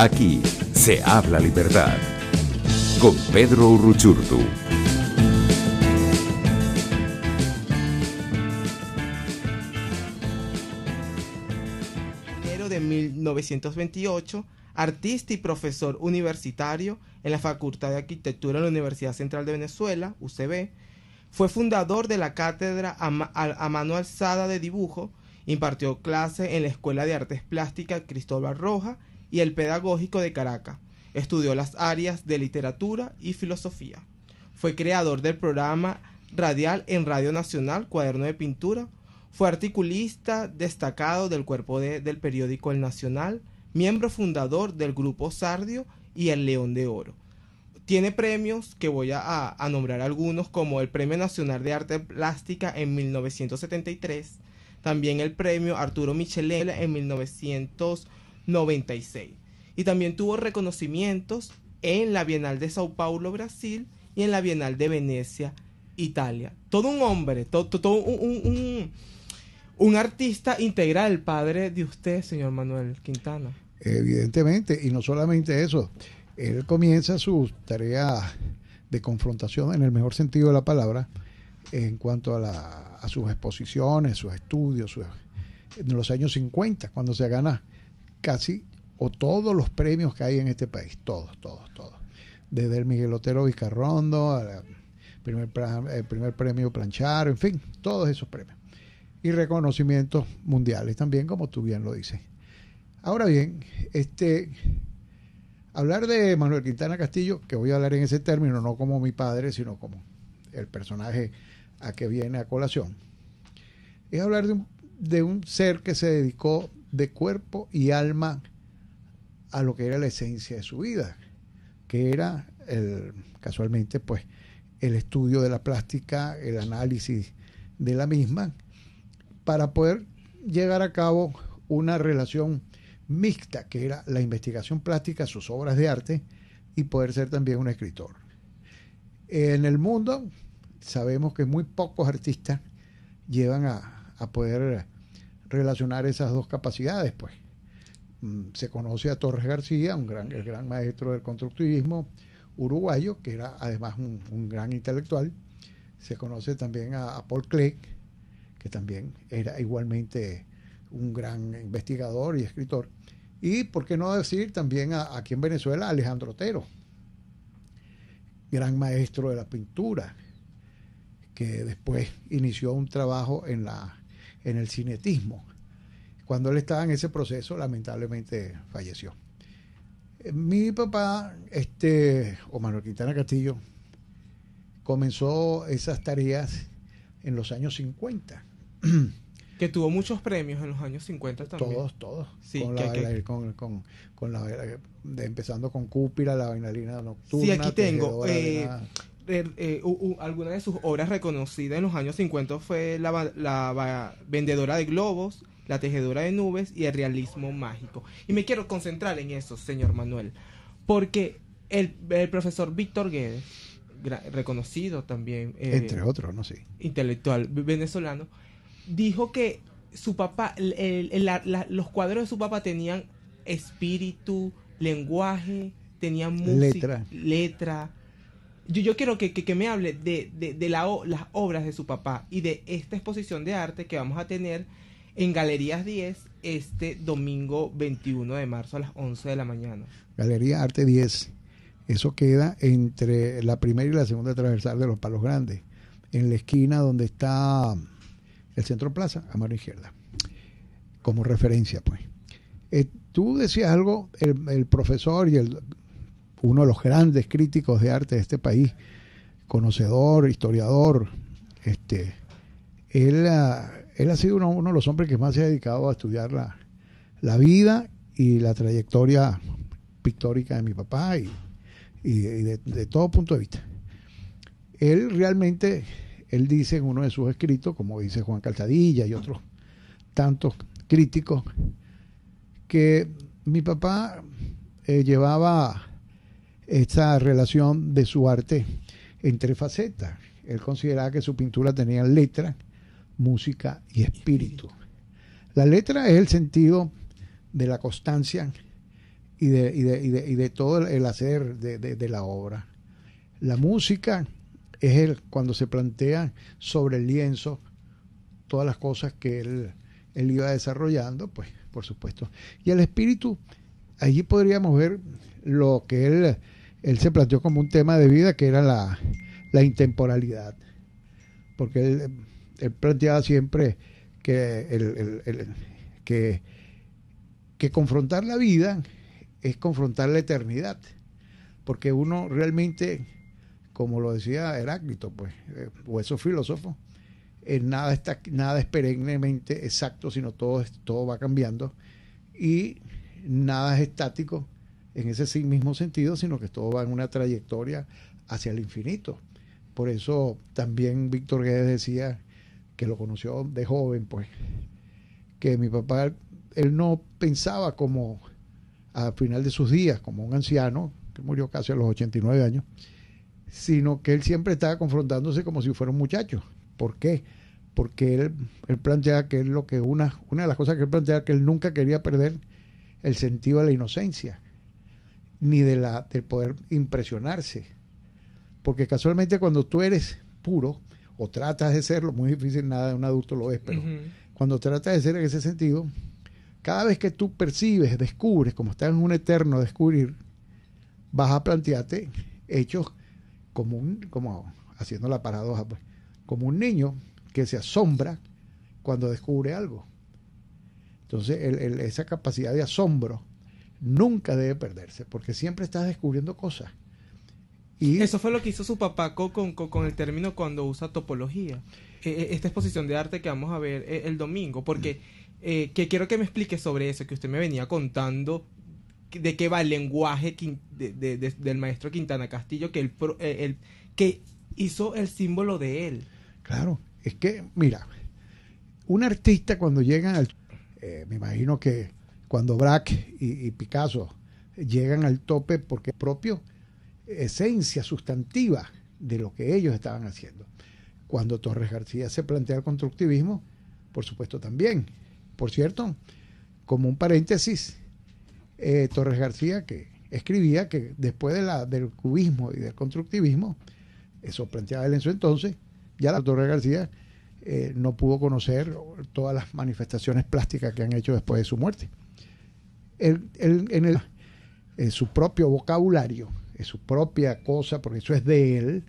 Aquí se habla libertad. Con Pedro Urruchurtu. Enero de 1928, artista y profesor universitario en la Facultad de Arquitectura de la Universidad Central de Venezuela, UCB, fue fundador de la cátedra a mano alzada de dibujo, impartió clases en la Escuela de Artes Plásticas Cristóbal Rojas y el Pedagógico de Caracas. Estudió las áreas de literatura y filosofía. Fue creador del programa radial en Radio Nacional, Cuaderno de Pintura. Fue articulista destacado del cuerpo del periódico El Nacional, miembro fundador del Grupo Sardio y el León de Oro. Tiene premios que voy a nombrar algunos, como el Premio Nacional de Arte Plástica en 1973, también el Premio Arturo Michelena en 1996. Y también tuvo reconocimientos en la Bienal de Sao Paulo, Brasil, y en la Bienal de Venecia, Italia. Todo un hombre, un artista integral, el padre de usted, señor Manuel Quintana. Evidentemente, y no solamente eso, él comienza su tarea de confrontación en el mejor sentido de la palabra en cuanto a sus exposiciones, sus estudios, en los años 50, cuando se gana casi o todos los premios que hay en este país, todos. Desde el Miguel Otero Vizcarrondo, el primer premio Planchar, en fin, todos esos premios. Y reconocimientos mundiales también, como tú bien lo dices. Ahora bien, hablar de Manuel Quintana Castillo, que voy a hablar en ese término, no como mi padre, sino como el personaje a que viene a colación, es hablar de un ser que se dedicó de cuerpo y alma a lo que era la esencia de su vida, que era casualmente pues el estudio de la plástica, el análisis de la misma, para poder llegar a cabo una relación mixta, que era la investigación plástica, sus obras de arte, y poder ser también un escritor. En el mundo sabemos que muy pocos artistas llevan a poder relacionar esas dos capacidades, pues. Se conoce a Torres García, el gran maestro del constructivismo uruguayo, que era además un gran intelectual. Se conoce también a Paul Klee, que también era igualmente un gran investigador y escritor. Y, por qué no decir, también aquí en Venezuela, Alejandro Otero, gran maestro de la pintura, que después inició un trabajo en el cinetismo. Cuando él estaba en ese proceso, lamentablemente falleció. Mi papá, o Manuel Quintana Castillo, comenzó esas tareas en los años 50. Que tuvo muchos premios en los años 50 también. Todos. Sí, empezando con Cúpira, la bailarina nocturna. Sí, aquí tengo. Alguna de sus obras reconocidas en los años 50 fue la vendedora de globos, la tejedora de nubes y el realismo mágico. Y me quiero concentrar en eso, señor Manuel, porque el profesor Víctor Guedes, reconocido también, entre otros, no sé, intelectual venezolano, dijo que su papá, los cuadros de su papá tenían espíritu, lenguaje, tenían música, letra. Yo quiero que me hable de las obras de su papá y de esta exposición de arte que vamos a tener en Galerías 10 este domingo 21 de marzo a las 11 de la mañana. Galería Arte 10, eso queda entre la primera y la segunda transversal de los Palos Grandes, en la esquina donde está el Centro Plaza, a mano izquierda, como referencia, pues. Tú decías algo, el profesor y uno de los grandes críticos de arte de este país, conocedor, historiador, él ha sido uno de los hombres que más se ha dedicado a estudiar la vida y la trayectoria pictórica de mi papá y de todo punto de vista. Él realmente, él dice en uno de sus escritos, como dice Juan Calzadilla y otros tantos críticos, que mi papá llevaba esta relación de su arte en tres facetas. Él consideraba que su pintura tenía letra, música y espíritu. La letra es el sentido de la constancia y de todo el hacer de la obra. La música es cuando se plantea sobre el lienzo todas las cosas que él iba desarrollando, pues por supuesto. Y el espíritu, allí podríamos ver lo que él se planteó como un tema de vida, que era la intemporalidad, porque él planteaba siempre que confrontar la vida es confrontar la eternidad, porque uno realmente, como lo decía Heráclito, pues, o esos filósofos, nada es perennemente exacto, sino todo va cambiando, y nada es estático en ese mismo sentido, sino que todo va en una trayectoria hacia el infinito. Por eso también Víctor Guedes decía, que lo conoció de joven, pues, que mi papá, él no pensaba como al final de sus días, como un anciano, que murió casi a los 89 años, sino que él siempre estaba confrontándose como si fuera un muchacho. ¿Por qué? Porque él plantea que una de las cosas que él plantea, que él nunca quería perder el sentido de la inocencia, ni del poder impresionarse. Porque casualmente cuando tú eres puro, o tratas de serlo, muy difícil, nada de un adulto lo es, pero cuando tratas de ser en ese sentido, cada vez que tú percibes, descubres, como estás en un eterno descubrir, vas a plantearte hechos como haciendo la paradoja, pues, como un niño que se asombra cuando descubre algo. Entonces, esa capacidad de asombro nunca debe perderse, porque siempre estás descubriendo cosas. Y eso fue lo que hizo su papá con el término cuando usa topología. Esta exposición de arte que vamos a ver el domingo, porque que quiero que me explique sobre eso, que usted me venía contando de qué va el lenguaje del maestro Quintana Castillo, que hizo el símbolo de él. Claro, es que, mira, un artista cuando llegan me imagino que cuando Braque y Picasso llegan al tope, porque propio esencia sustantiva de lo que ellos estaban haciendo. Cuando Torres García se plantea el constructivismo, por supuesto también. Por cierto, como un paréntesis, Torres García que escribía que después del cubismo y del constructivismo, eso planteaba él en su entonces, ya la Torres García no pudo conocer todas las manifestaciones plásticas que han hecho después de su muerte. En su propio vocabulario, es su propia cosa, porque eso es de él,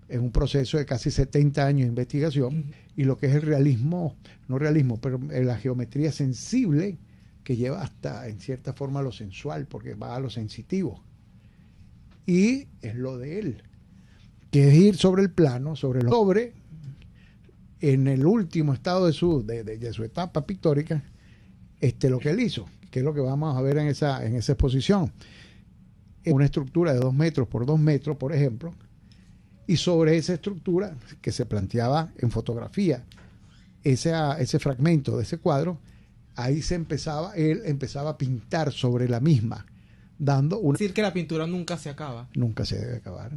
es un proceso de casi 70 años de investigación, y lo que es el realismo, no realismo, pero la geometría sensible, que lleva hasta, en cierta forma, lo sensual, porque va a lo sensitivo. Y es lo de él, que es ir sobre el plano, en el último estado de su etapa pictórica, lo que él hizo, que es lo que vamos a ver en esa exposición. Una estructura de 2 metros por 2 metros, por ejemplo, y sobre esa estructura que se planteaba en fotografía, ese fragmento de ese cuadro, ahí él empezaba a pintar sobre la misma, dando una... Es decir, que la pintura nunca se acaba. Nunca se debe acabar.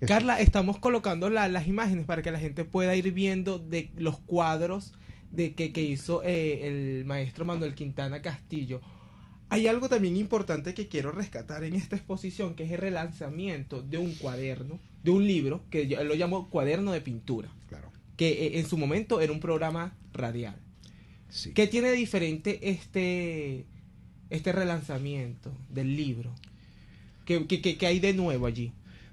Carla, estamos colocando las imágenes para que la gente pueda ir viendo de los cuadros que hizo el maestro Manuel Quintana Castillo. Hay algo también importante que quiero rescatar en esta exposición, que es el relanzamiento de un cuaderno, de un libro, que yo lo llamo Cuaderno de Pintura. Claro. Que en su momento era un programa radial. Sí. ¿Qué tiene de diferente este relanzamiento del libro? ¿Qué hay de nuevo allí?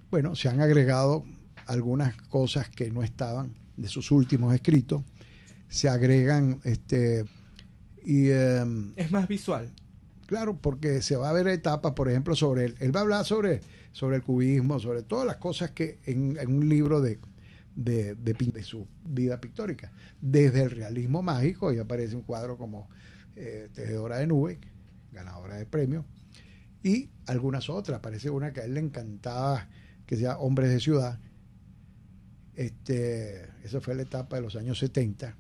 Bueno, se han agregado algunas cosas que no estaban de sus últimos escritos. Se agregan es más visual. Claro, porque se va a ver etapas, por ejemplo, él va a hablar sobre el cubismo, sobre todas las cosas que en un libro de su vida pictórica. Desde el realismo mágico, y aparece un cuadro como Tejedora de Nube, ganadora de premio, y algunas otras. Aparece una que a él le encantaba, que se llama Hombres de Ciudad. Esa fue la etapa de los años 70,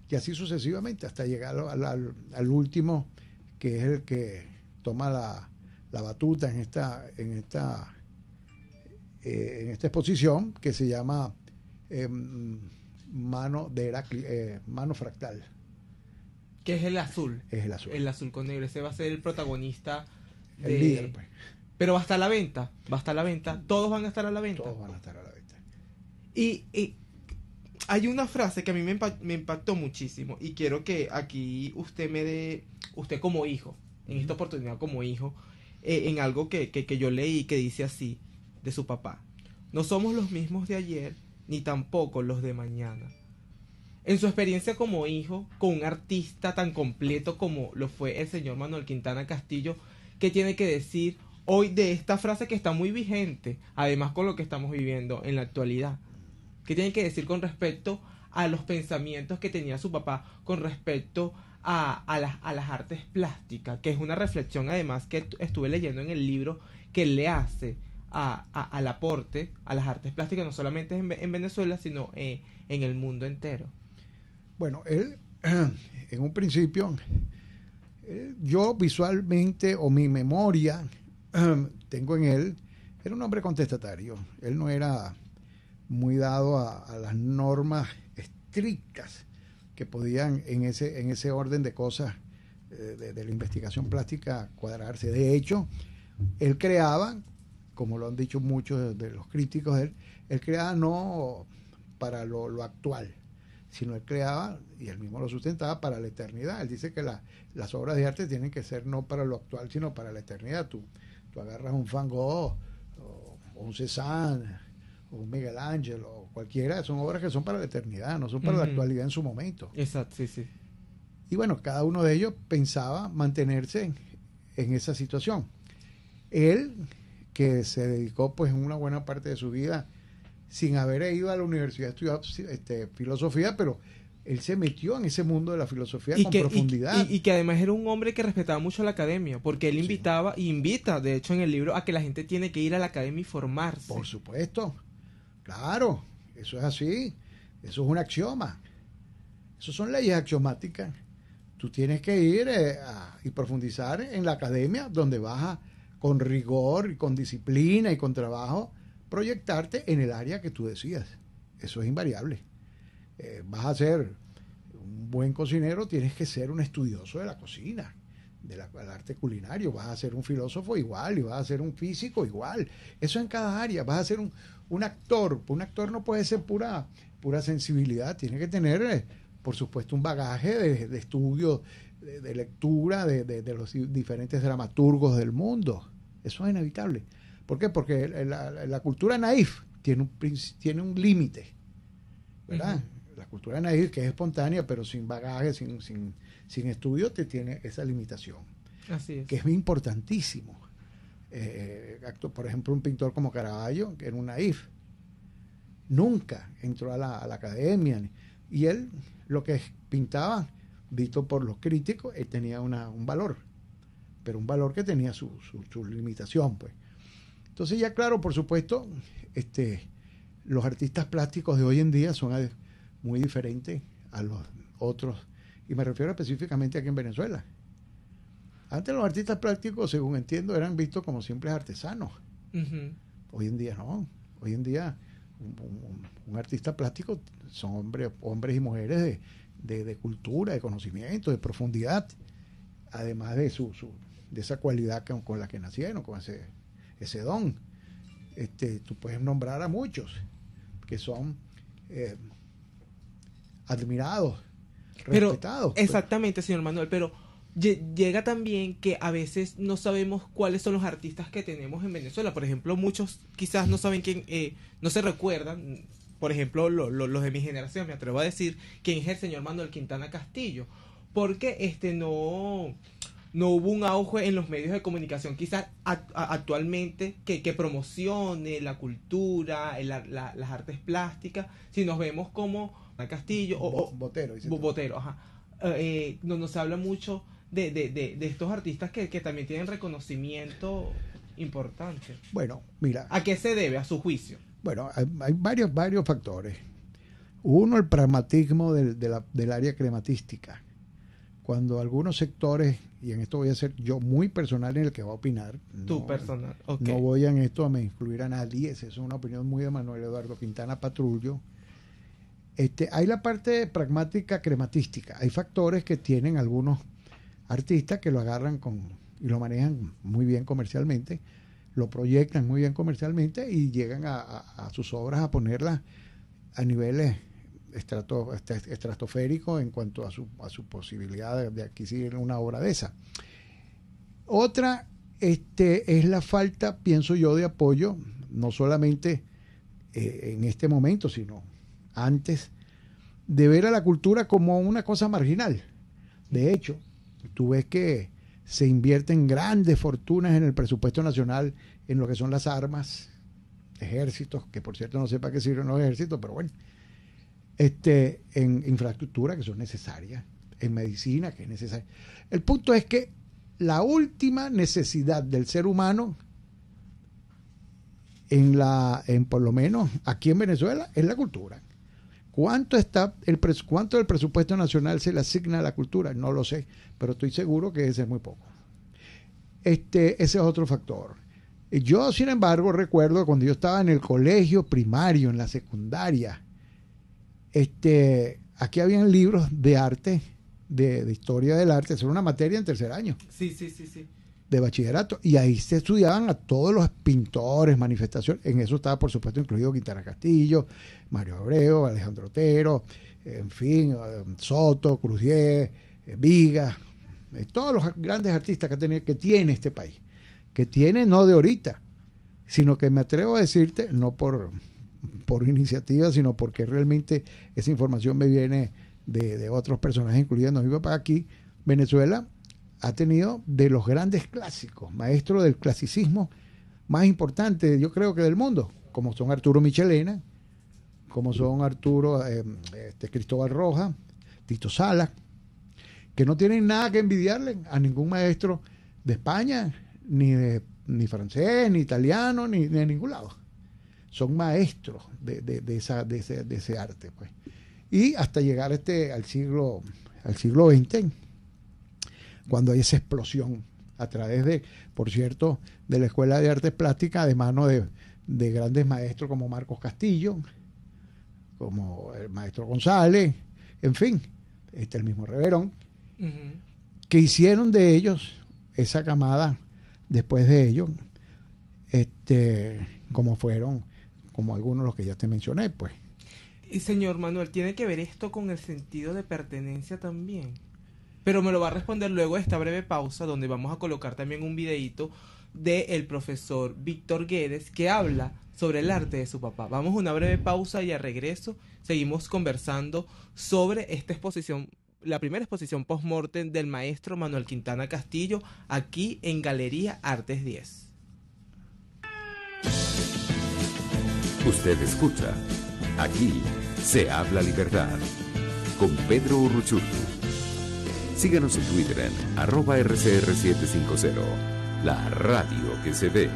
y así sucesivamente, hasta llegar al último, que es el que toma la batuta en esta exposición, que se llama Mano Fractal. Que es el azul. Es el azul. El azul con negro. Ese va a ser el protagonista El líder, pues. Pero va a estar a la venta, todos van a estar a la venta. Todos van a estar a la venta. Y hay una frase que a mí me impactó muchísimo y quiero que aquí usted me dé, usted como hijo, en esta oportunidad como hijo, en algo que yo leí que dice así, de su papá: no somos los mismos de ayer, ni tampoco los de mañana. En su experiencia como hijo, con un artista tan completo como lo fue el señor Manuel Quintana Castillo, ¿qué tiene que decir hoy de esta frase que está muy vigente, además con lo que estamos viviendo en la actualidad? ¿Qué tiene que decir con respecto a los pensamientos que tenía su papá con respecto a las artes plásticas? Que es una reflexión además que estuve leyendo en el libro que él le hace al aporte a las artes plásticas, no solamente en Venezuela, sino en el mundo entero. Bueno, él, en un principio, yo visualmente, o mi memoria, tengo en él, era un hombre contestatario. Él no era muy dado a las normas estrictas que podían en ese orden de cosas de la investigación plástica cuadrarse. De hecho, él creaba, como lo han dicho muchos de los críticos de él creaba no para lo actual, sino él creaba, y él mismo lo sustentaba, para la eternidad. Él dice que las obras de arte tienen que ser no para lo actual, sino para la eternidad. Tú agarras un Van Gogh, o un Cézanne, o un Miguel Ángel, o cualquiera, son obras que son para la eternidad, no son para la actualidad en su momento. Exacto, sí, sí. Y bueno, cada uno de ellos pensaba mantenerse en esa situación. Él, que se dedicó pues una buena parte de su vida sin haber ido a la universidad a estudiar filosofía, pero él se metió en ese mundo de la filosofía con profundidad. Y que además era un hombre que respetaba mucho a la academia, porque él invitaba, y invita, de hecho en el libro, a que la gente tiene que ir a la academia y formarse. Por supuesto, claro, eso es así, eso es un axioma, eso son leyes axiomáticas. Tú tienes que ir y profundizar en la academia, donde vas con rigor y con disciplina y con trabajo, proyectarte en el área que tú decidas. Eso es invariable. Vas a ser un buen cocinero, tienes que ser un estudioso de la cocina, del arte culinario. Vas a ser un filósofo igual, y vas a ser un físico igual. Eso en cada área. Vas a ser un actor. Un actor no puede ser pura sensibilidad, tiene que tener, por supuesto, un bagaje de estudio, de lectura de los diferentes dramaturgos del mundo. Eso es inevitable. ¿Por qué? Porque la cultura naif tiene un límite, ¿verdad? Uh-huh. La cultura naif, que es espontánea, pero sin bagaje, sin estudio, te tiene esa limitación. Así es. Que es importantísimo. Por ejemplo, un pintor como Caravaggio, que era un naif, nunca entró a la academia. Y él, lo que pintaba, visto por los críticos, él tenía un valor, pero un valor que tenía su limitación, pues. Entonces ya claro, por supuesto, los artistas plásticos de hoy en día son muy diferentes a los otros, y me refiero específicamente aquí en Venezuela. Antes los artistas plásticos, según entiendo, eran vistos como simples artesanos. Uh-huh. Hoy en día no. Hoy en día un artista plástico son hombres y mujeres de cultura, de conocimiento, de profundidad, además de esa cualidad con la que nacieron, con ese don. Tú puedes nombrar a muchos que son admirados, respetados. Exactamente, señor Manuel, pero llega también que a veces no sabemos cuáles son los artistas que tenemos en Venezuela. Por ejemplo, muchos quizás no saben quién, no se recuerdan. Por ejemplo, los de mi generación, me atrevo a decir quién es el señor Manuel Quintana Castillo, porque no hubo un auge en los medios de comunicación quizás actualmente que promocione la cultura, las artes plásticas. Si nos vemos como Castillo Botero, ajá. No se habla mucho de estos artistas que también tienen reconocimiento importante. Bueno, mira, ¿a qué se debe, a su juicio? Bueno, hay varios factores. Uno, el pragmatismo del área crematística. Cuando algunos sectores, y en esto voy a ser yo muy personal en el que va a opinar. Personal, okay. No voy en esto a incluir a nadie, esa es una opinión muy de Manuel Eduardo Quintana Patrullo. Hay la parte pragmática crematística. Hay factores que tienen algunos artistas que lo agarran con y lo manejan muy bien comercialmente, lo proyectan muy bien comercialmente y llegan a sus obras a ponerlas a niveles estratosféricos en cuanto a su posibilidad de adquirir una obra de esa. Otra es la falta, pienso yo, de apoyo, no solamente en este momento, sino antes, de ver a la cultura como una cosa marginal. De hecho, tú ves que se invierten grandes fortunas en el presupuesto nacional en lo que son las armas, ejércitos, que por cierto no sé para qué sirven los ejércitos, pero bueno, en infraestructura que son necesarias, en medicina que es necesaria. El punto es que la última necesidad del ser humano, por lo menos aquí en Venezuela, es la cultura. ¿Cuánto del presupuesto nacional se le asigna a la cultura? No lo sé, pero estoy seguro que ese es muy poco. Ese es otro factor. Yo, sin embargo, recuerdo cuando yo estaba en el colegio primario, en la secundaria, aquí habían libros de arte, de historia del arte, eso era una materia en tercer año. Sí. De bachillerato, y ahí se estudiaban a todos los pintores, manifestaciones. En eso estaba, por supuesto, incluido Quintana Castillo, Mario Abreu, Alejandro Otero, en fin, Soto, Cruzier, Vigas, todos los grandes artistas que tiene este país, que tiene no de ahorita, sino que me atrevo a decirte, no por iniciativa, sino porque realmente esa información me viene de otros personajes, incluyendo mi papá. Aquí, Venezuela ha tenido de los grandes clásicos, maestros del clasicismo más importantes, yo creo que del mundo, como son Arturo Michelena, como son Cristóbal Rojas, Tito Sala, que no tienen nada que envidiarle a ningún maestro de España, ni francés, ni italiano, ni de ningún lado. Son maestros de ese arte, pues. Y hasta llegar al siglo XX, cuando hay esa explosión a través por cierto, de la Escuela de Artes Plásticas, de mano de grandes maestros como Marcos Castillo, como el maestro González, en fin, el mismo Reverón, que hicieron de ellos, esa camada, después de ellos, como algunos de los que ya te mencioné, pues. Y señor Manuel, ¿tiene que ver esto con el sentido de pertenencia también? Pero me lo va a responder luego de esta breve pausa, donde vamos a colocar también un videíto del profesor Víctor Guedes, que habla sobre el arte de su papá. Vamos a una breve pausa y a regreso seguimos conversando sobre esta exposición, la primera exposición post-mortem del maestro Manuel Quintana Castillo, aquí en Galería Artes 10. Usted escucha, aquí se habla libertad, con Pedro Urruchurtu. Síganos en Twitter en @RCR750, la radio que se ve.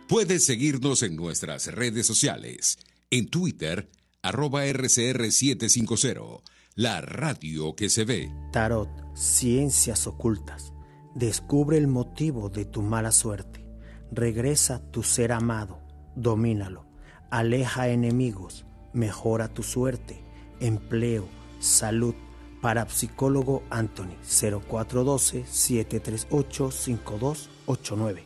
Puedes seguirnos en nuestras redes sociales. En Twitter, @RCR750, la radio que se ve. Tarot, ciencias ocultas. Descubre el motivo de tu mala suerte. Regresa tu ser amado. Domínalo. Aleja enemigos. Mejora tu suerte. Empleo. Salud. Parapsicólogo Anthony, 0412-738-5289.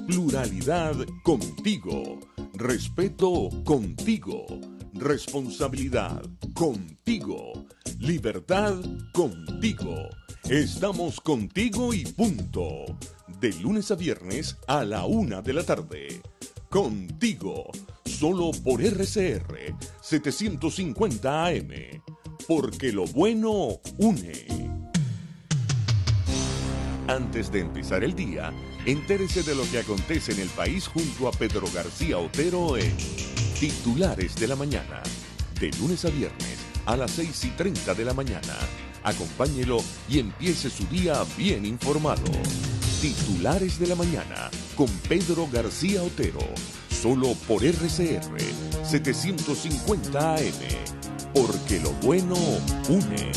Pluralidad contigo. Respeto contigo. Responsabilidad contigo. Libertad contigo. Estamos contigo y punto. De lunes a viernes a la 1 de la tarde. Contigo. Solo por RCR 750 AM. Porque lo bueno une. Antes de empezar el día, entérese de lo que acontece en el país junto a Pedro García Otero en Titulares de la Mañana. De lunes a viernes a las 6:30 de la mañana. Acompáñelo y empiece su día bien informado. Titulares de la Mañana con Pedro García Otero. Solo por RCR 750 AM. Porque lo bueno une.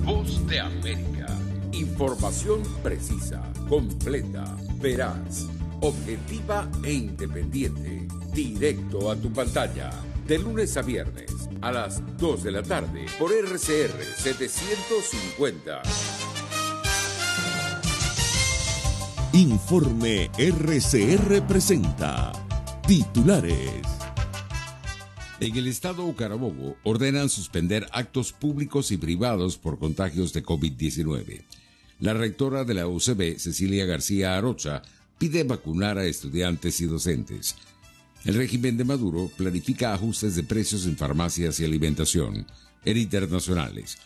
Voz de América. Información precisa, completa, veraz, objetiva e independiente. Directo a tu pantalla. De lunes a viernes a las 2 de la tarde por RCR 750. Informe RCR presenta titulares. En el estado Carabobo ordenan suspender actos públicos y privados por contagios de COVID-19. La rectora de la UCB, Cecilia García Arocha, pide vacunar a estudiantes y docentes. El régimen de Maduro planifica ajustes de precios en farmacias y alimentación en internacionales.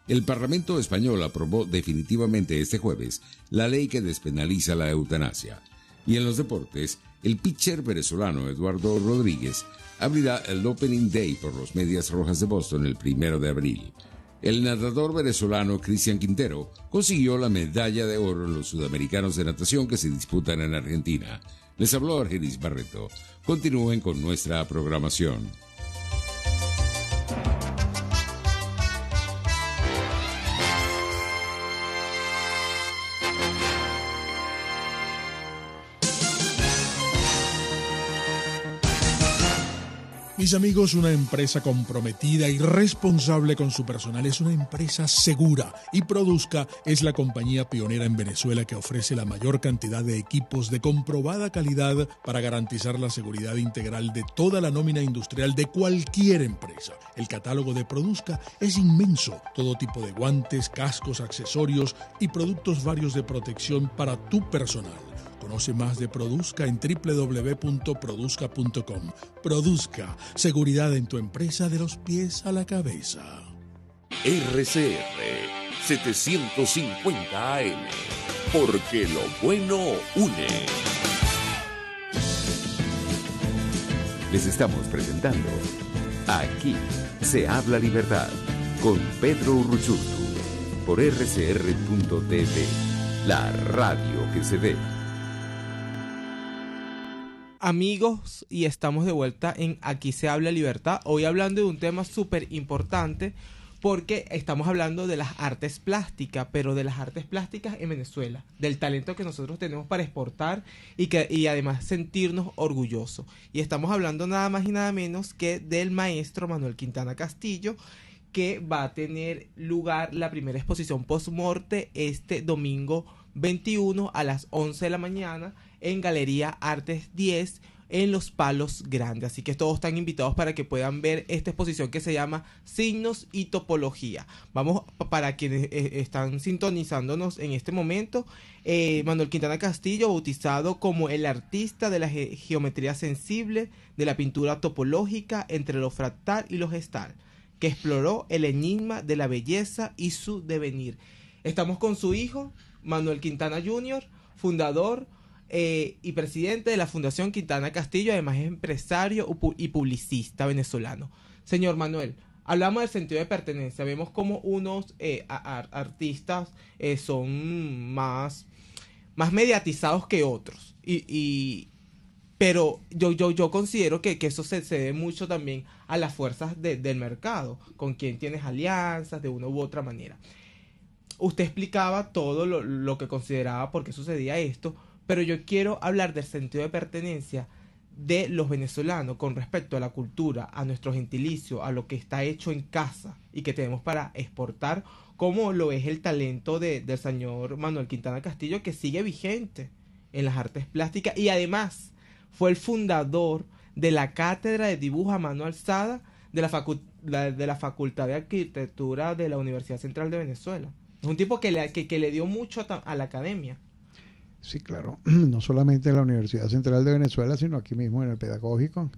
El Parlamento español aprobó definitivamente este jueves la ley que despenaliza la eutanasia. Y en los deportes, el pitcher venezolano Eduardo Rodríguez abrirá el Opening Day por los Medias Rojas de Boston el 1 de abril. El nadador venezolano Cristian Quintero consiguió la medalla de oro en los Sudamericanos de Natación que se disputan en Argentina. Les habló Argenis Barreto. Continúen con nuestra programación. Mis amigos, una empresa comprometida y responsable con su personal es una empresa segura, y Produzca es la compañía pionera en Venezuela que ofrece la mayor cantidad de equipos de comprobada calidad para garantizar la seguridad integral de toda la nómina industrial de cualquier empresa. El catálogo de Produzca es inmenso, todo tipo de guantes, cascos, accesorios y productos varios de protección para tu personal. Conoce más de Produzca en www.produzca.com. Produzca, seguridad en tu empresa de los pies a la cabeza. RCR 750 AM, porque lo bueno une. Les estamos presentando Aquí se habla libertad con Pedro Urruchurtu por rcr.tv, la radio que se ve. Amigos, y estamos de vuelta en Aquí se habla libertad, hoy hablando de un tema súper importante porque estamos hablando de las artes plásticas, pero de las artes plásticas en Venezuela, del talento que nosotros tenemos para exportar y además sentirnos orgullosos. Y estamos hablando nada más y nada menos que del maestro Manuel Quintana Castillo, que va a tener lugar la primera exposición post-morte este domingo 21 a las 11 de la mañana en Galería Artes 10 en Los Palos Grandes. Así que todos están invitados para que puedan ver esta exposición que se llama Signos y Topología. Vamos, para quienes están sintonizándonos en este momento, Manuel Quintana Castillo, bautizado como el artista de la geometría sensible, de la pintura topológica entre lo fractal y lo gestal, que exploró el enigma de la belleza y su devenir. Estamos con su hijo, Manuel Quintana Jr., fundador y presidente de la Fundación Quintana Castillo, además es empresario y publicista venezolano. Señor Manuel, hablamos del sentido de pertenencia, vemos como unos artistas son más mediatizados que otros, pero yo considero que eso se debe mucho también a las fuerzas del mercado, con quien tienes alianzas de una u otra manera. Usted explicaba todo lo que consideraba por qué sucedía esto, pero yo quiero hablar del sentido de pertenencia de los venezolanos con respecto a la cultura, a nuestro gentilicio, a lo que está hecho en casa y que tenemos para exportar, como lo es el talento del señor Manuel Quintana Castillo, que sigue vigente en las artes plásticas y además fue el fundador de la Cátedra de Dibujo a Mano Alzada de la Facultad de Arquitectura de la Universidad Central de Venezuela. Es un tipo que le dio mucho a la academia. Sí, claro. No solamente en la Universidad Central de Venezuela, sino aquí mismo en el Pedagógico,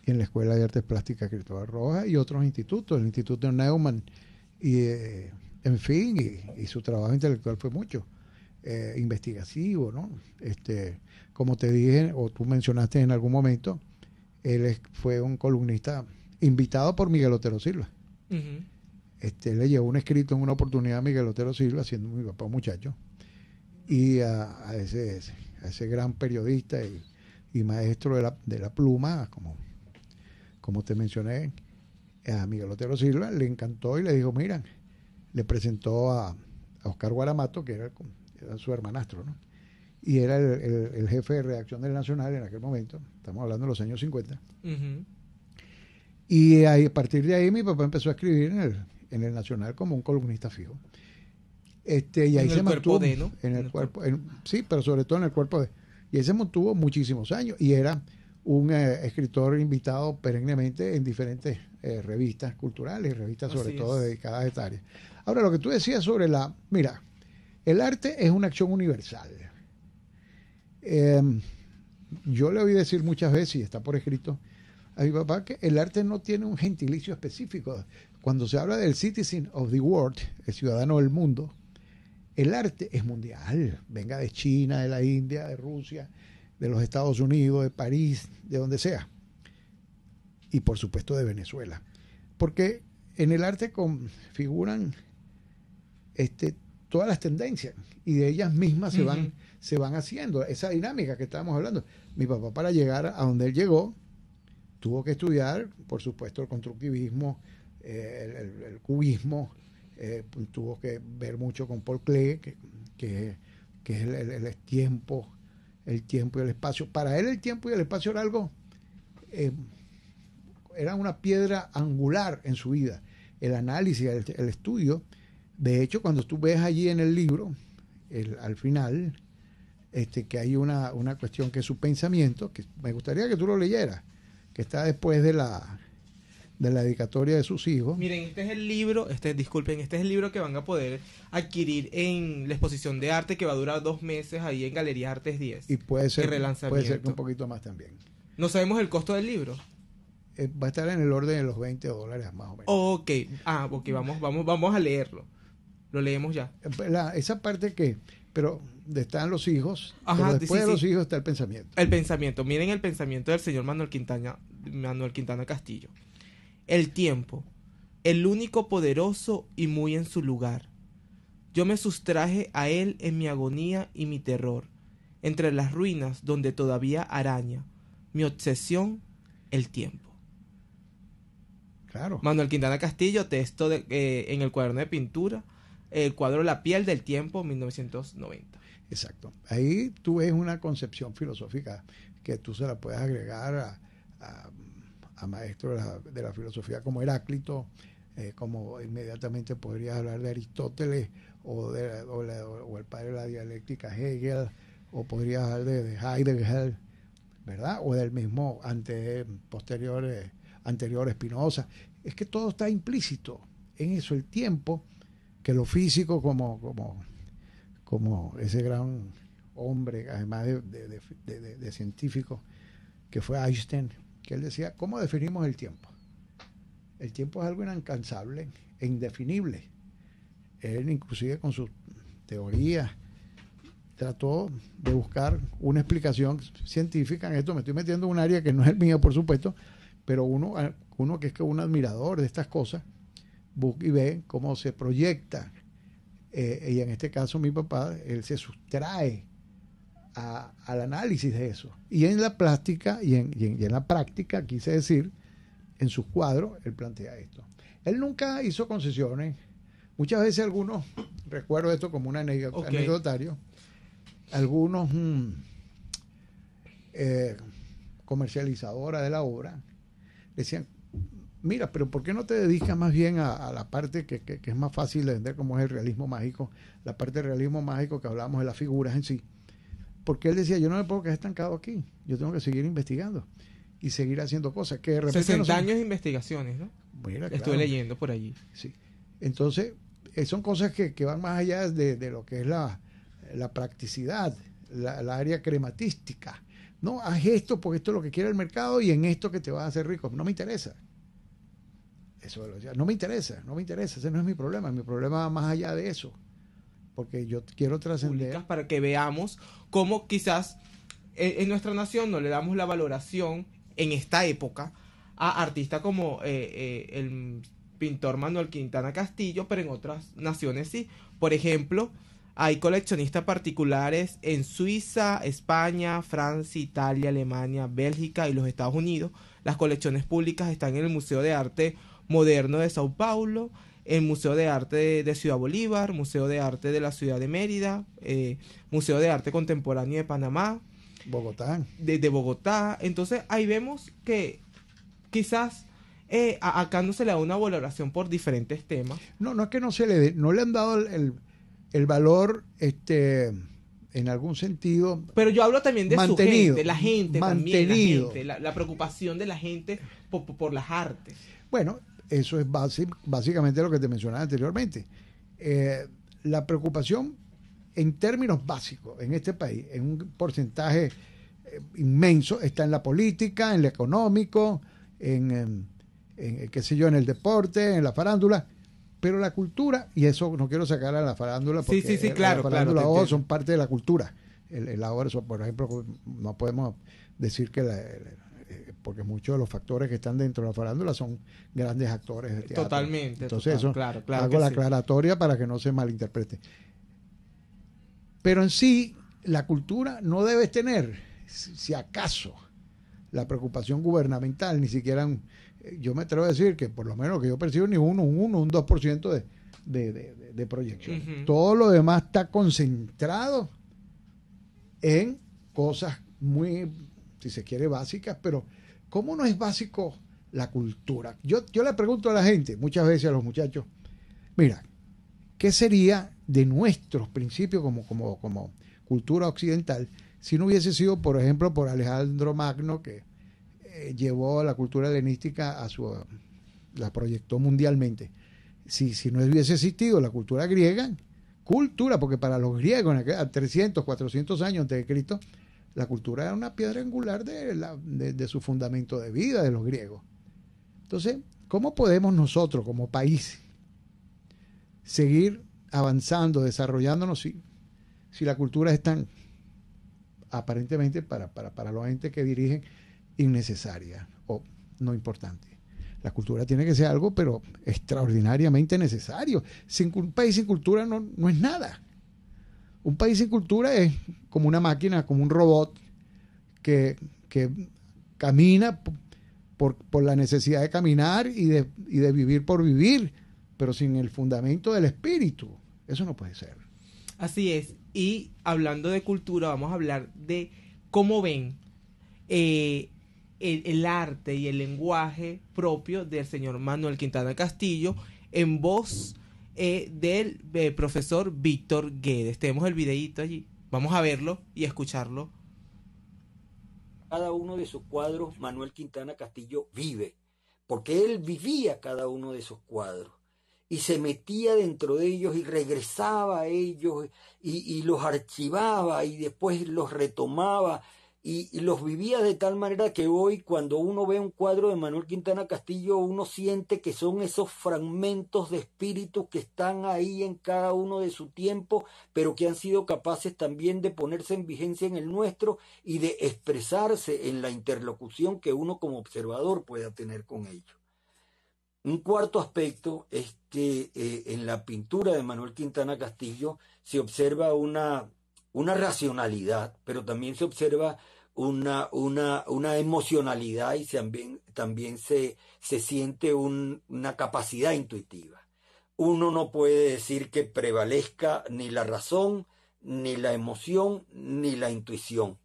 y en la Escuela de Artes Plásticas Cristóbal Rojas y otros institutos, el Instituto Neumann, y en fin, y su trabajo intelectual fue mucho, investigativo, ¿no? Como te dije, o tú mencionaste en algún momento, él fue un columnista invitado por Miguel Otero Silva. Uh-huh. Le llevó un escrito en una oportunidad a Miguel Otero Silva, siendo mi papá un muchacho, y a ese gran periodista y maestro de la pluma, como te mencioné, a Miguel Otero Silva le encantó y le dijo, mira, le presentó a Oscar Guaramato, que era su hermanastro, ¿no? Y era el jefe de redacción del Nacional en aquel momento, estamos hablando de los años 50. Uh-huh. Y a partir de ahí mi papá empezó a escribir en el Nacional como un columnista fijo. Y ahí en se el cuerpo mantuvo de, ¿no? en el cuerpo, sí, pero sobre todo en el cuerpo de. Y ahí se mantuvo muchísimos años y era un escritor invitado perennemente en diferentes revistas culturales, revistas sobre todo dedicadas a esta área. Ahora, lo que tú decías sobre mira, el arte es una acción universal. Yo le oí decir muchas veces, y está por escrito, a mi papá, que el arte no tiene un gentilicio específico. Cuando se habla del citizen of the world, el ciudadano del mundo, el arte es mundial. Venga de China, de la India, de Rusia, de los Estados Unidos, de París, de donde sea. Y por supuesto de Venezuela. Porque en el arte configuran todas las tendencias y de ellas mismas se van haciendo. Esa dinámica que estábamos hablando. Mi papá, para llegar a donde él llegó, tuvo que estudiar, por supuesto, el constructivismo, el cubismo, tuvo que ver mucho con Paul Klee, que es el tiempo y el espacio. Para él el tiempo y el espacio era algo, era una piedra angular en su vida. El análisis, el estudio. De hecho, cuando tú ves allí en el libro, al final, que hay una cuestión que es su pensamiento, que me gustaría que tú lo leyeras, que está después de la dedicatoria de sus hijos. Miren, este es el libro, disculpen, este es el libro que van a poder adquirir en la exposición de arte que va a durar 2 meses ahí en Galería Artes 10. Y puede ser relanzamiento. que un poquito más también. ¿No sabemos el costo del libro? Va a estar en el orden de los $20 más o menos. Ok, vamos a leerlo. Lo leemos ya. Esa parte pero están los hijos, Ajá, pero después sí, de los hijos está el pensamiento. El pensamiento, miren el pensamiento del señor Manuel Quintana Castillo. El tiempo, el único poderoso y muy en su lugar. Yo me sustraje a él en mi agonía y mi terror, entre las ruinas donde todavía araña mi obsesión, el tiempo. Claro. Manuel Quintana Castillo, texto en el cuaderno de pintura, el cuadro La piel del tiempo, 1990. Exacto. Ahí tú ves una concepción filosófica que tú se la puedes agregar a maestros de la filosofía como Heráclito, como inmediatamente podrías hablar de Aristóteles o el padre de la dialéctica Hegel, o podrías hablar de Heidegger, ¿verdad? O del mismo anterior Spinoza. Es que todo está implícito en eso, el tiempo, que lo físico como ese gran hombre, además de científico, que fue Einstein, que él decía, ¿cómo definimos el tiempo? El tiempo es algo inalcanzable e indefinible. Él, inclusive con sus teorías, trató de buscar una explicación científica en esto. Me estoy metiendo en un área que no es el mío, por supuesto, pero uno que es un admirador de estas cosas, busca y ve cómo se proyecta. Y en este caso mi papá, él se sustrae al análisis de eso. Y en la plástica y en la práctica, quise decir, en sus cuadros, él plantea esto. Él nunca hizo concesiones. Muchas veces algunos, recuerdo esto como un anecdotario, algunos comercializadoras de la obra decían, mira, pero ¿por qué no te dedicas más bien a la parte que es más fácil de vender, como es el realismo mágico, la parte del realismo mágico que hablábamos de las figuras en sí? Porque él decía, yo no me puedo quedar estancado aquí, yo tengo que seguir investigando y seguir haciendo cosas que de repente 60 años de investigaciones, ¿no? Mira, estuve leyendo por allí. Sí. Entonces, son cosas que van más allá de lo que es la practicidad, la área crematística. No, haz esto porque esto es lo que quiere el mercado y en esto que te vas a hacer rico. No me interesa. Eso no me interesa, ese no es mi problema va más allá de eso, porque yo quiero trascender. Para que veamos cómo quizás en nuestra nación no le damos la valoración en esta época a artistas como el pintor Manuel Quintana Castillo, pero en otras naciones sí. Por ejemplo, hay coleccionistas particulares en Suiza, España, Francia, Italia, Alemania, Bélgica y los Estados Unidos. Las colecciones públicas están en el Museo de Arte Moderno de Sao Paulo, el Museo de Arte de Ciudad Bolívar, Museo de Arte de la Ciudad de Mérida, Museo de Arte Contemporáneo de Panamá, Bogotá. De Bogotá. Entonces ahí vemos que quizás acá no se le da una valoración por diferentes temas. No es que no le han dado el valor, en algún sentido, pero yo hablo también de mantenido, su gente, la gente mantenido. también, la preocupación de la gente por las artes. Bueno, eso es básicamente lo que te mencionaba anteriormente. La preocupación en términos básicos en este país, en un porcentaje inmenso, está en la política, en lo económico, en qué sé yo, en el deporte, en la farándula, pero la cultura, y eso no quiero sacar a la farándula porque sí, claro, la farándula claro, son parte de la cultura. El ahora, por ejemplo, no podemos decir que porque muchos de los factores que están dentro de la farándula son grandes actores de teatro. Totalmente. Entonces eso claro hago la aclaratoria para que no se malinterprete. Pero en sí, la cultura no debe tener, si acaso, la preocupación gubernamental, ni siquiera, yo me atrevo a decir que por lo menos que yo percibo ni un 2% de proyección. Uh-huh. Todo lo demás está concentrado en cosas muy, si se quiere, básicas, pero ¿cómo no es básico la cultura? Yo le pregunto a la gente, muchas veces a los muchachos, mira, ¿qué sería de nuestros principios como cultura occidental si no hubiese sido, por ejemplo, por Alejandro Magno, que llevó la cultura helenística la proyectó mundialmente? Si no hubiese existido la cultura griega, porque para los griegos, a 300, 400 años antes de Cristo, la cultura era una piedra angular de su fundamento de vida de los griegos. Entonces, ¿cómo podemos nosotros como país seguir avanzando, desarrollándonos si la cultura es tan, aparentemente para los entes que dirigen, innecesaria o no importante? La cultura tiene que ser algo, pero extraordinariamente necesario. Un país sin cultura no es nada. Un país sin cultura es como una máquina, como un robot que camina por la necesidad de caminar y de vivir por vivir, pero sin el fundamento del espíritu. Eso no puede ser. Así es. Y hablando de cultura, vamos a hablar de cómo ven el arte y el lenguaje propio del señor Manuel Quintana Castillo en voz del profesor Víctor Guedes. Tenemos el videíto allí. Vamos a verlo y escucharlo. Cada uno de sus cuadros, Manuel Quintana Castillo vive, porque él vivía cada uno de esos cuadros y se metía dentro de ellos y regresaba a ellos y los archivaba y después los retomaba y los vivía de tal manera que hoy cuando uno ve un cuadro de Manuel Quintana Castillo uno siente que son esos fragmentos de espíritu que están ahí en cada uno de su tiempo, pero que han sido capaces también de ponerse en vigencia en el nuestro y de expresarse en la interlocución que uno como observador pueda tener con ellos. Un cuarto aspecto es que en la pintura de Manuel Quintana Castillo se observa una racionalidad, pero también se observa una emocionalidad y también se siente una capacidad intuitiva. Uno no puede decir que prevalezca ni la razón, ni la emoción, ni la intuición,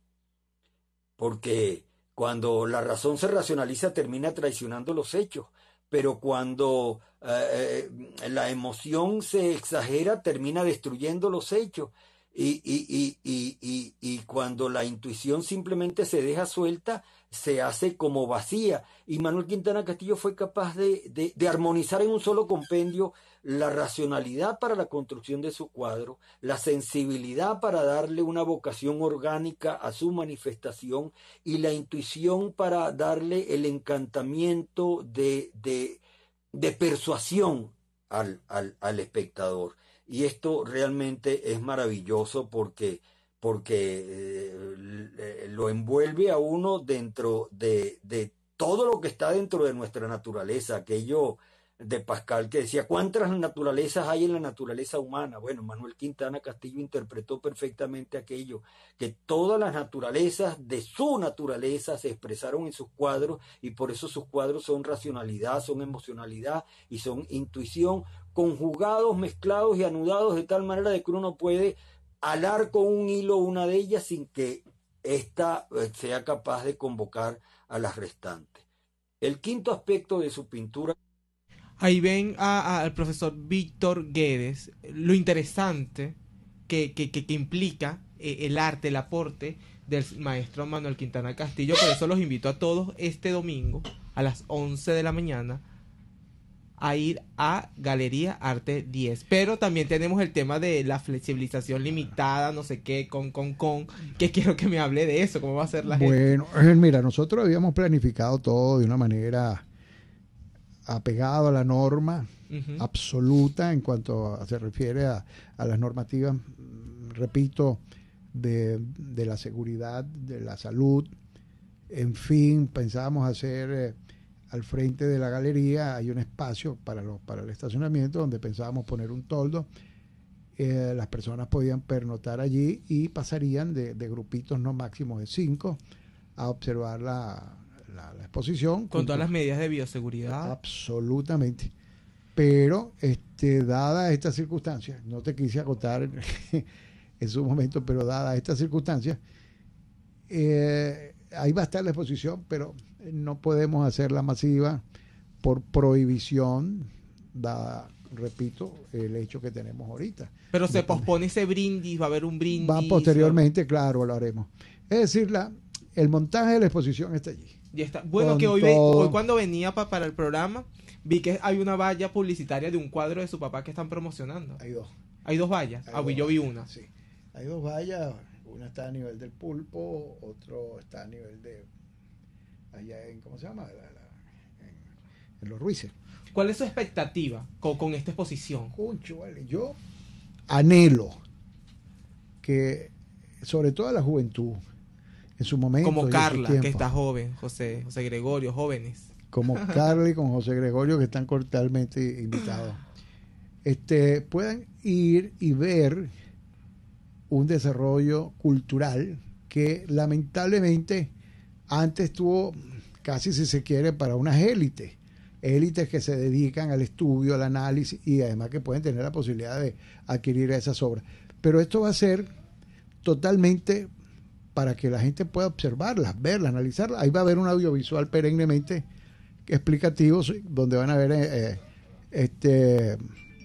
porque cuando la razón se racionaliza termina traicionando los hechos, pero cuando la emoción se exagera termina destruyendo los hechos. Y cuando la intuición simplemente se deja suelta, se hace como vacía. Y Manuel Quintana Castillo fue capaz de armonizar en un solo compendio la racionalidad para la construcción de su cuadro, la sensibilidad para darle una vocación orgánica a su manifestación y la intuición para darle el encantamiento de persuasión al espectador. Y esto realmente es maravilloso porque lo envuelve a uno dentro de todo lo que está dentro de nuestra naturaleza, aquello de Pascal que decía, ¿cuántas naturalezas hay en la naturaleza humana? Bueno, Manuel Quintana Castillo interpretó perfectamente aquello, que todas las naturalezas de su naturaleza se expresaron en sus cuadros y por eso sus cuadros son racionalidad, son emocionalidad y son intuición, conjugados, mezclados y anudados de tal manera de que uno no puede alar con un hilo una de ellas sin que ésta sea capaz de convocar a las restantes. El quinto aspecto de su pintura. Ahí ven al profesor Víctor Guedes lo interesante que implica el arte, el aporte del maestro Manuel Quintana Castillo. Por eso los invito a todos este domingo a las 11 de la mañana a ir a Galería Arte 10. Pero también tenemos el tema de la flexibilización limitada, no sé qué, que quiero que me hable de eso, cómo va a ser la gente. Bueno, mira, nosotros habíamos planificado todo de una manera apegado a la norma absoluta en cuanto se refiere a las normativas, repito, de la seguridad, de la salud. En fin, pensábamos hacer al frente de la galería, hay un espacio para el estacionamiento donde pensábamos poner un toldo. Las personas podían pernoctar allí y pasarían de grupitos no máximos de 5 a observar la exposición. Con todas las medidas de bioseguridad. Absolutamente. Pero dada esta circunstancia, no te quise acotar en su momento, pero dada esta circunstancia, ahí va a estar la exposición, pero no podemos hacerla masiva por prohibición, dada, repito, el hecho que tenemos ahorita. Pero se pospone ese brindis, va a haber un brindis. Va posteriormente, claro, lo haremos. Es decir, el montaje de la exposición está allí. Ya está. Bueno, que hoy cuando venía para el programa, vi que hay una valla publicitaria de un cuadro de su papá que están promocionando. Hay dos. Hay dos vallas. Yo vi una. Sí. Hay dos vallas. Una está a nivel del Pulpo, otro está a nivel de allá en, ¿cómo se llama? En Los Ruices. ¿Cuál es su expectativa con esta exposición? Concho, vale, yo anhelo que, sobre todo a la juventud, en su momento. Como Carla, que está joven, José Gregorio, jóvenes. Como Carla y con José Gregorio, que están cordialmente invitados, puedan ir y ver un desarrollo cultural que lamentablemente antes tuvo casi, si se quiere, para unas élites que se dedican al estudio, al análisis y además que pueden tener la posibilidad de adquirir esas obras. Pero esto va a ser totalmente para que la gente pueda observarlas, verlas, analizarlas. Ahí va a haber un audiovisual perennemente explicativo donde van a ver,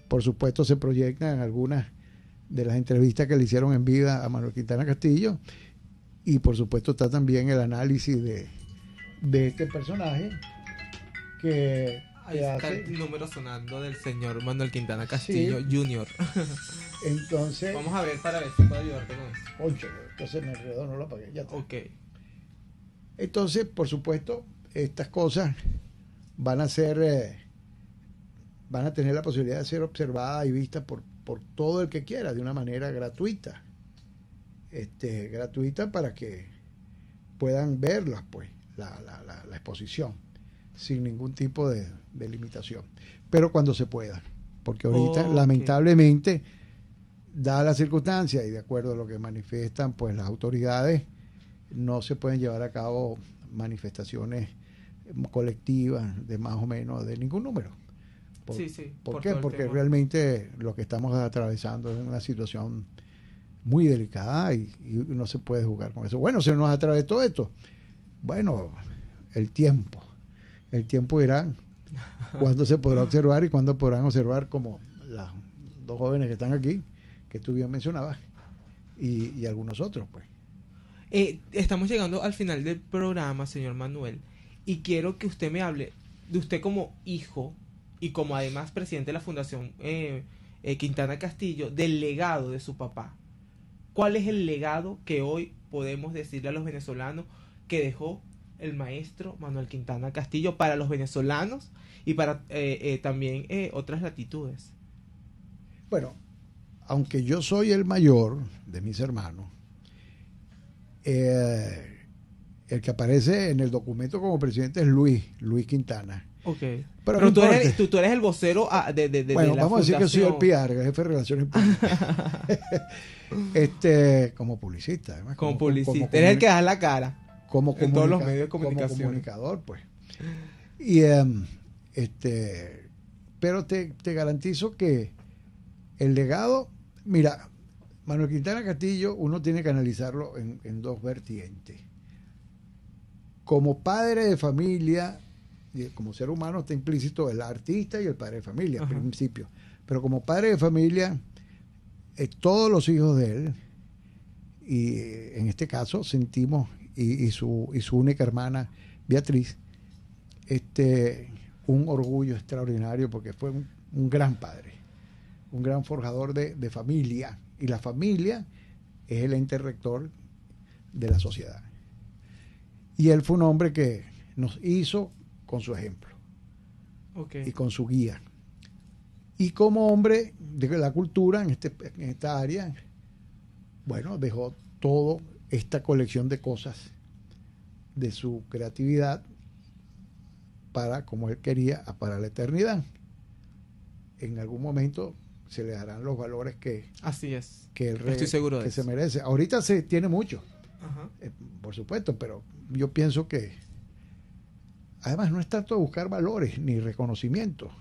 por supuesto se proyectan algunas de las entrevistas que le hicieron en vida a Manuel Quintana Castillo y por supuesto está también el análisis de este personaje que ahí está hace el número sonando del señor Manuel Quintana Castillo, sí. Jr. Entonces vamos a ver para ver si puedo ayudarte con eso. Ocho, entonces me enredó, no lo apagué, ya está. Okay. Entonces, por supuesto, estas cosas van a tener la posibilidad de ser observadas y vistas por todo el que quiera, de una manera gratuita. Gratuita para que puedan verlas, pues, la exposición, sin ningún tipo de limitación. Pero cuando se pueda, porque ahorita, lamentablemente, dada la circunstancia y de acuerdo a lo que manifiestan, pues, las autoridades, no se pueden llevar a cabo manifestaciones colectivas de más o menos de ningún número. ¿Por qué? Porque realmente lo que estamos atravesando es una situación muy delicada y no se puede jugar con eso. Bueno, se nos atravesó esto. Bueno, el tiempo dirá cuándo se podrá observar y cuándo podrán observar, como las dos jóvenes que están aquí, que tú bien mencionabas, y algunos otros, pues. Estamos llegando al final del programa, señor Manuel, y quiero que usted me hable de usted como hijo y como además presidente de la Fundación Quintana Castillo, del legado de su papá. ¿Cuál es el legado que hoy podemos decirle a los venezolanos que dejó el maestro Manuel Quintana Castillo para los venezolanos y para también otras latitudes? Bueno, aunque yo soy el mayor de mis hermanos, el que aparece en el documento como presidente es Luis Quintana. Okay. Pero tú eres el vocero bueno, de la vamos fundación. A decir que soy el PR, el jefe de relaciones públicas. Como publicista, además. Como publicista. Eres el que da la cara. En todos los medios de comunicación. Como comunicador, pues. Y pero te garantizo que el legado, mira, Manuel Quintana Castillo, uno tiene que analizarlo en dos vertientes. Como padre de familia como ser humano está implícito el artista y el padre de familia, al principio. Pero como padre de familia, todos los hijos de él, y en este caso sentimos, y su única hermana, Beatriz, un orgullo extraordinario porque fue un gran padre, un gran forjador de familia, y la familia es el ente rector de la sociedad. Y él fue un hombre que nos hizo con su ejemplo y con su guía. Y como hombre de la cultura en esta área, bueno, dejó toda esta colección de cosas de su creatividad para, como él quería, para la eternidad. En algún momento se le darán los valores que estoy seguro de que eso. se merece. Ahorita se tiene mucho, por supuesto, pero yo pienso que además no es tanto buscar valores ni reconocimiento,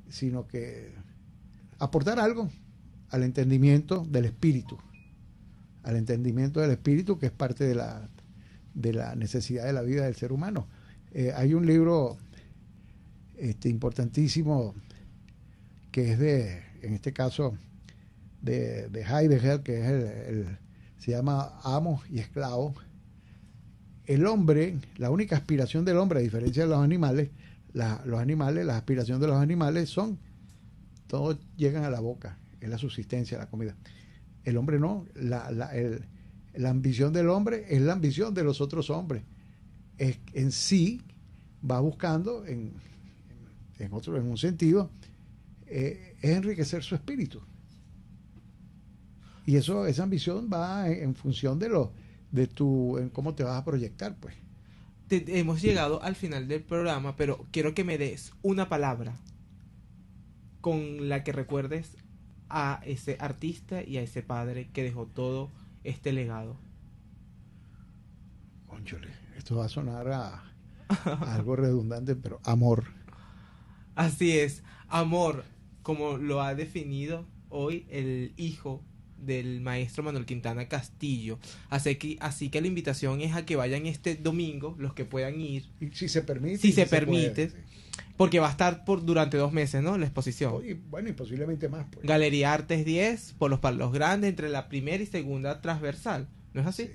sino que aportar algo al entendimiento del espíritu, que es parte de la necesidad de la vida del ser humano. Hay un libro importantísimo que es en este caso de Heidegger, que es se llama Amos y Esclavos. El hombre, la única aspiración del hombre, a diferencia de los animales, las aspiraciones de los animales son, todos llegan a la boca, es la subsistencia, la comida. El hombre no, la ambición del hombre es la ambición de los otros hombres. En sí va buscando, en un sentido, es enriquecer su espíritu. Y esa ambición va en función en cómo te vas a proyectar, pues. Hemos llegado al final del programa, pero quiero que me des una palabra con la que recuerdes a ese artista y a ese padre que dejó todo este legado. Cónchale, esto va a sonar a algo redundante, pero amor. Así es, amor, como lo ha definido hoy el hijo del maestro Manuel Quintana Castillo. Así que la invitación es a que vayan este domingo, los que puedan ir. Y si se permite. Si se permite. Puede, sí. Porque va a estar durante 2 meses, ¿no? La exposición. Y posiblemente más. Pues. Galería Artes 10, por los Palos Grandes, entre la primera y segunda transversal. ¿No es así? Sí.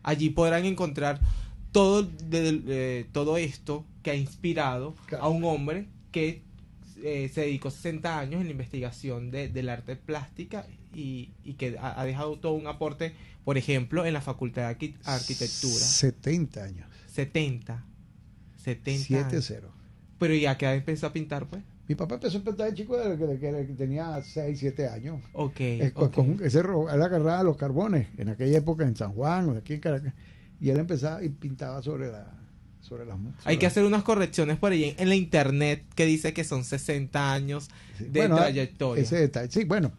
Allí podrán encontrar todo esto que ha inspirado a un hombre que se dedicó 60 años en la investigación del arte plástica y que ha dejado todo un aporte, por ejemplo, en la Facultad de Arquitectura. 70 años. 70 7-0. Pero ya que empezó a pintar, pues. Mi papá empezó a pintar de chico desde que tenía 6-7 años. Okay. Él agarraba los carbones en aquella época en San Juan o aquí en Caracas, y él empezaba y pintaba sobre las. Hay que hacer unas correcciones por ahí en la internet que dice que son 60 años de trayectoria. Ese detalle, sí, bueno.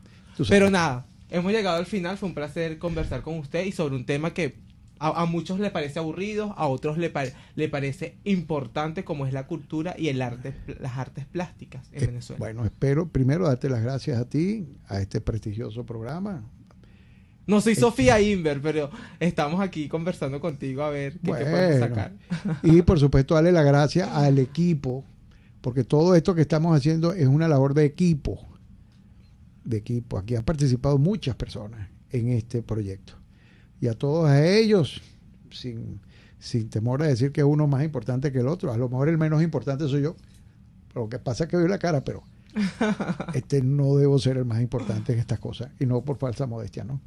Pero nada, hemos llegado al final. Fue un placer conversar con usted y sobre un tema que a muchos le parece aburrido, a otros le parece importante, como es la cultura y las artes plásticas en Venezuela. Bueno, espero primero darte las gracias a ti, a este prestigioso programa. No soy Sofía Inver, pero estamos aquí conversando contigo a ver qué podemos sacar. Y por supuesto darle las gracias al equipo, porque todo esto que estamos haciendo es una labor de equipo. Aquí han participado muchas personas en este proyecto. Y a todos ellos, sin temor a decir que uno es más importante que el otro, a lo mejor el menos importante soy yo. Lo que pasa es que veo la cara, pero no debo ser el más importante en estas cosas, y no por falsa modestia, ¿no?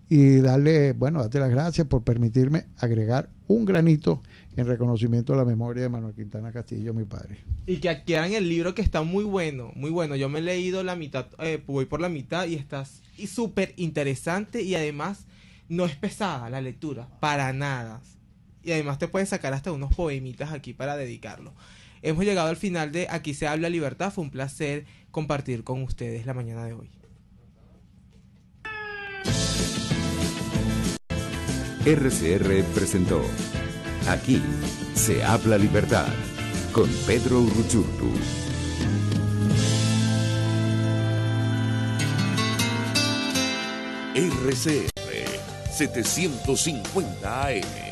Y darte las gracias por permitirme agregar un granito en reconocimiento a la memoria de Manuel Quintana Castillo, mi padre. Y que adquieran el libro, que está muy bueno, muy bueno. Yo me he leído la mitad, voy por la mitad, y está súper interesante, y además no es pesada la lectura, para nada. Y además te puedes sacar hasta unos poemitas aquí para dedicarlo. Hemos llegado al final de Aquí se habla libertad. Fue un placer compartir con ustedes la mañana de hoy. RCR presentó Aquí se habla libertad con Pedro Urruchurtu. RCR 750 AM